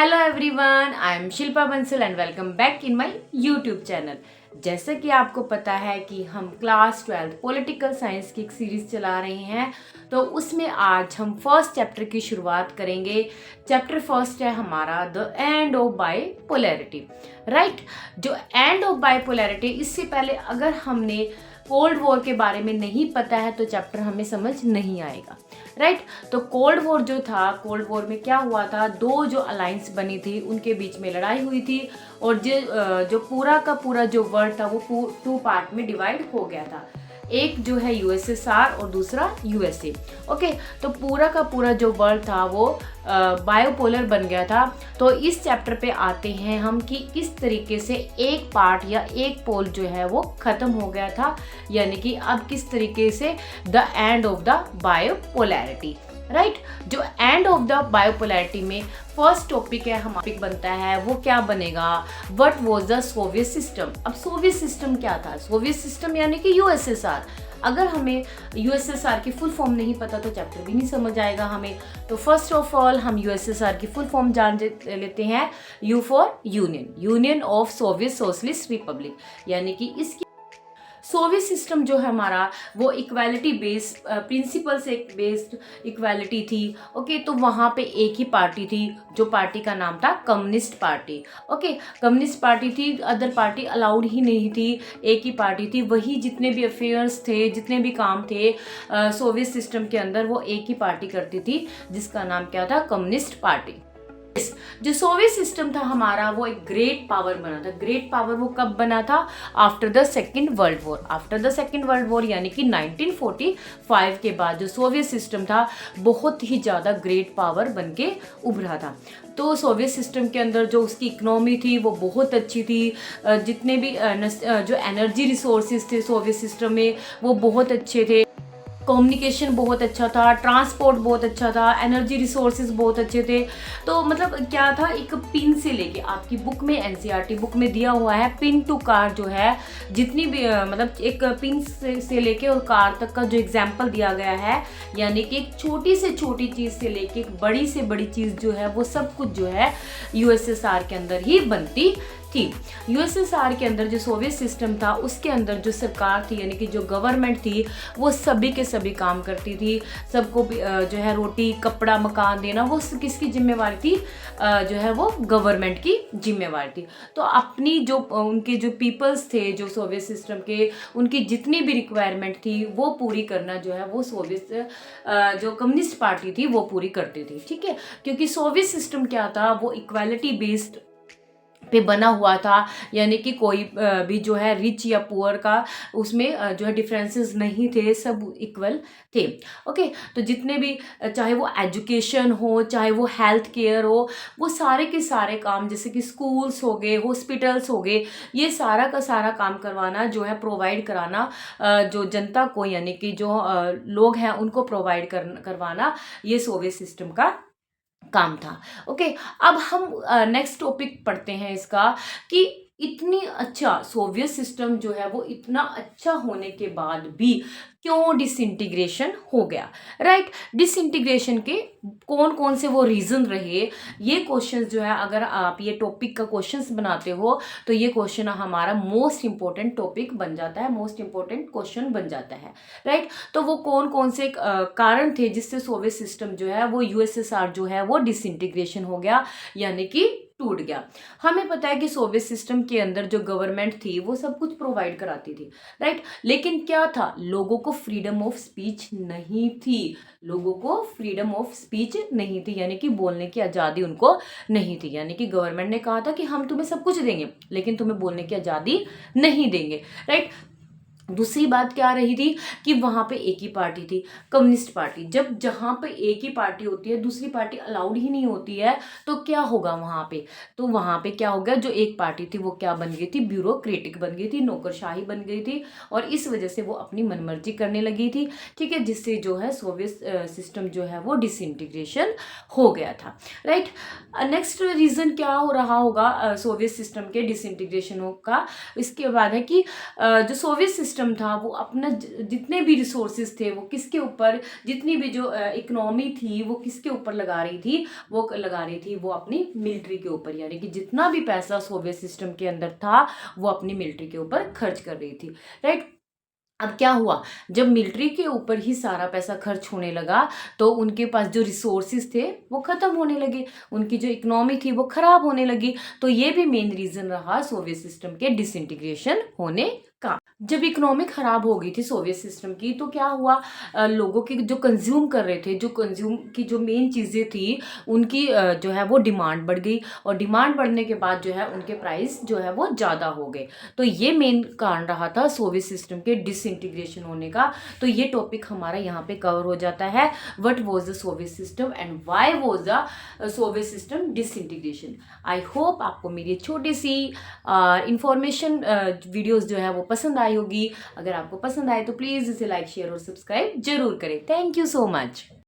Hello everyone, I am Shilpa Bansal and welcome back in my YouTube channel. जैसा कि आपको पता है कि हम क्लास 12 पॉलिटिकल साइंस की एक सीरीज चला रहे हैं, तो उसमें आज हम फर्स्ट चैप्टर की शुरुआत करेंगे। चैप्टर फर्स्ट है हमारा the end of bipolarity. Right, जो एंड ऑफ बाइपोलैरिटी, इससे पहले अगर हमने कोल्ड वॉर के बारे में नहीं पता है तो चैप्टर हमें समझ नहीं आएगा। राइट, तो कोल्ड वॉर जो था, कोल्ड वॉर में क्या हुआ था, दो जो अलायंस बनी थी उनके बीच में लड़ाई हुई थी और जो पूरा का पूरा जो वर्ल्ड था वो टू पार्ट में डिवाइड हो गया था। एक जो है यूएसएसआर और दूसरा यूएसए। ओके, तो पूरा का पूरा जो वर्ल्ड था वो बायोपोलर बन गया था। तो इस चैप्टर पे आते हैं हम कि किस तरीके से एक पार्ट या एक पोल जो है वो खत्म हो गया था, यानी कि अब किस तरीके से the end of the bipolarity. Right, जो एंड ऑफ द बायोपोलैरिटी में फर्स्ट टॉपिक है, हमारा टॉपिक बनता है वो क्या बनेगा, what was the Soviet system. अब सोवियत सिस्टम क्या था? सोवियत सिस्टम यानी कि यूएसएसआर। अगर हमें यूएसएसआर की फुल फॉर्म नहीं पता तो चैप्टर भी नहीं समझ आएगा हमें। तो फर्स्ट ऑफ ऑल हम यूएसएसआर की फुल फॉर्म जान लेते हैं। You for union, union of Soviet socialist Republic, यानी कि इसकी सोवियत सिस्टम जो है हमारा वो इक्वालिटी बेस्ड प्रिंसिपल से बेस्ड इक्वालिटी थी। ओके, तो वहाँ पे एक ही पार्टी थी, जो पार्टी का नाम था communist party. Okay, communist party थी, अदर पार्टी अलाउड ही नहीं थी, एक ही पार्टी थी। वही जितने भी अफेयर्स थे, जितने भी काम थे सोवियत सिस्टम के अंदर, वो एक ही पार्टी करती थी जिसका नाम क्या था, कम्युनिस्ट पार्टी। जो सोवियत सिस्टम था हमारा वो एक ग्रेट पावर बना था। ग्रेट पावर वो कब बना था? After the second world war. After the second world war यानी कि 1945 के बाद जो सोवियत सिस्टम था बहुत ही ज़्यादा ग्रेट पावर बन के उभरा था। तो सोवियत सिस्टम के अंदर जो उसकी इकोनॉमी थी वो बहुत अच्छी थी। जितने भी जो एनर्जी रिसोर्सेज थे सोवियत सिस्टम में वो बहुत अच्छे थे। कम्युनिकेशन बहुत अच्छा था, ट्रांसपोर्ट बहुत अच्छा था, एनर्जी रिसोर्सेज बहुत अच्छे थे। तो मतलब क्या था, एक पिन से लेके आपकी बुक में, एनसीईआरटी बुक में दिया हुआ है, पिन टू कार जो है, जितनी भी मतलब एक पिन से लेके और कार तक का जो एग्जाम्पल दिया गया है, यानी कि एक छोटी से छोटी चीज़ से लेके एक बड़ी से बड़ी चीज़ जो है वो सब कुछ जो है यूएसएसआर के अंदर ही बनती थी। यूएसएसआर के अंदर जो सोवियत सिस्टम था उसके अंदर जो सरकार थी, यानी कि जो गवर्नमेंट थी, वो सभी के सभी काम करती थी। सबको जो है रोटी कपड़ा मकान देना वो किसकी जिम्मेवारी थी? जो है वो गवर्नमेंट की जिम्मेवारी थी। तो अपनी जो उनके जो पीपल्स थे जो सोवियत सिस्टम के, उनकी जितनी भी रिक्वायरमेंट थी वो पूरी करना जो है वो सोवियत जो कम्युनिस्ट पार्टी थी वो पूरी करती थी। ठीक है, क्योंकि सोवियत सिस्टम क्या था, वो इक्वालिटी बेस्ड पे बना हुआ था, यानी कि कोई भी जो है रिच या पुअर का उसमें जो है डिफरेंसेस नहीं थे, सब इक्वल थे। ओके, तो जितने भी चाहे वो एजुकेशन हो, चाहे वो हेल्थ केयर हो, वो सारे के सारे काम, जैसे कि स्कूल्स हो गए, हॉस्पिटल्स हो गए, ये सारा का सारा काम करवाना जो है, प्रोवाइड कराना जो जनता को, यानी कि जो लोग हैं उनको प्रोवाइड करवाना, ये सोवियत सिस्टम का काम था। ओके, अब हम नेक्स्ट टॉपिक पढ़ते हैं इसका कि इतनी अच्छा सोवियत सिस्टम जो है वो इतना अच्छा होने के बाद भी क्यों डिसइंटीग्रेशन हो गया। राइट, डिसइंटीग्रेशन के कौन कौन से वो रीज़न रहे, ये क्वेश्चंस जो है, अगर आप ये टॉपिक का क्वेश्चंस बनाते हो तो ये क्वेश्चन हमारा मोस्ट इंपॉर्टेंट टॉपिक बन जाता है, मोस्ट इंपॉर्टेंट क्वेश्चन बन जाता है। राइट, तो वो कौन कौन से कारण थे जिससे सोवियत सिस्टम जो है वो यूएसएसआर जो है वो डिसइंटीग्रेशन हो गया, यानी कि टूट गया। हमें पता है कि सोवियत सिस्टम के अंदर जो गवर्नमेंट थी वो सब कुछ प्रोवाइड कराती थी। राइट, लेकिन क्या था, लोगों को फ्रीडम ऑफ स्पीच नहीं थी। लोगों को फ्रीडम ऑफ स्पीच नहीं थी, यानी कि बोलने की आज़ादी उनको नहीं थी। यानी कि गवर्नमेंट ने कहा था कि हम तुम्हें सब कुछ देंगे लेकिन तुम्हें बोलने की आज़ादी नहीं देंगे। राइट, दूसरी बात क्या रही थी कि वहाँ पे एक ही पार्टी थी, कम्युनिस्ट पार्टी। जब जहाँ पे एक ही पार्टी होती है, दूसरी पार्टी अलाउड ही नहीं होती है, तो क्या होगा वहाँ पे? तो वहाँ पे क्या हो गया, जो एक पार्टी थी वो क्या बन गई थी, ब्यूरोक्रेटिक बन गई थी, नौकरशाही बन गई थी, और इस वजह से वो अपनी मनमर्जी करने लगी थी। ठीक है, जिससे जो है सोवियत सिस्टम जो है वो डिसइंटीग्रेशन हो गया था। राइट, नेक्स्ट रीज़न क्या हो रहा होगा सोवियत सिस्टम के डिसइंटीग्रेशन का? इसके बाद है कि जो सोवियत सिस्टम था वो अपना जितने भी रिसोर्सेज थे वो किसके ऊपर, जितनी भी जो इकोनॉमी थी वो किसके ऊपर लगा रही थी, वो लगा रही थी वो अपनी मिलिट्री के ऊपर, यानी कि जितना भी पैसा सोवियत सिस्टम के अंदर था वो अपनी मिलिट्री के ऊपर खर्च कर रही थी, राइट। अब क्या हुआ, जब मिलिट्री के ऊपर ही सारा पैसा खर्च होने लगा तो उनके पास जो रिसोर्सेज थे वो ख़त्म होने लगे, उनकी जो इकोनॉमी थी वो ख़राब होने लगी। तो ये भी मेन रीज़न रहा सोवियत सिस्टम के डिसइंटीग्रेशन होने का। जब इकोनॉमी ख़राब हो गई थी सोवियत सिस्टम की तो क्या हुआ, लोगों की जो कंज्यूम कर रहे थे, जो कंज्यूम की जो मेन चीज़ें थी उनकी जो है वो डिमांड बढ़ गई, और डिमांड बढ़ने के बाद जो है उनके प्राइस जो है वो ज़्यादा हो गए। तो ये मेन कारण रहा था सोवियत सिस्टम के डिसइंटीग्रेशन होने का। तो ये टॉपिक हमारा यहाँ पे कवर हो जाता है, what was the Soviet system and why was the Soviet system disintegration. I hope आपको मेरी छोटी सी इंफॉर्मेशन वीडियोस जो है वो पसंद आई होगी। अगर आपको पसंद आए तो प्लीज़ इसे लाइक शेयर और सब्सक्राइब जरूर करें। Thank you so much.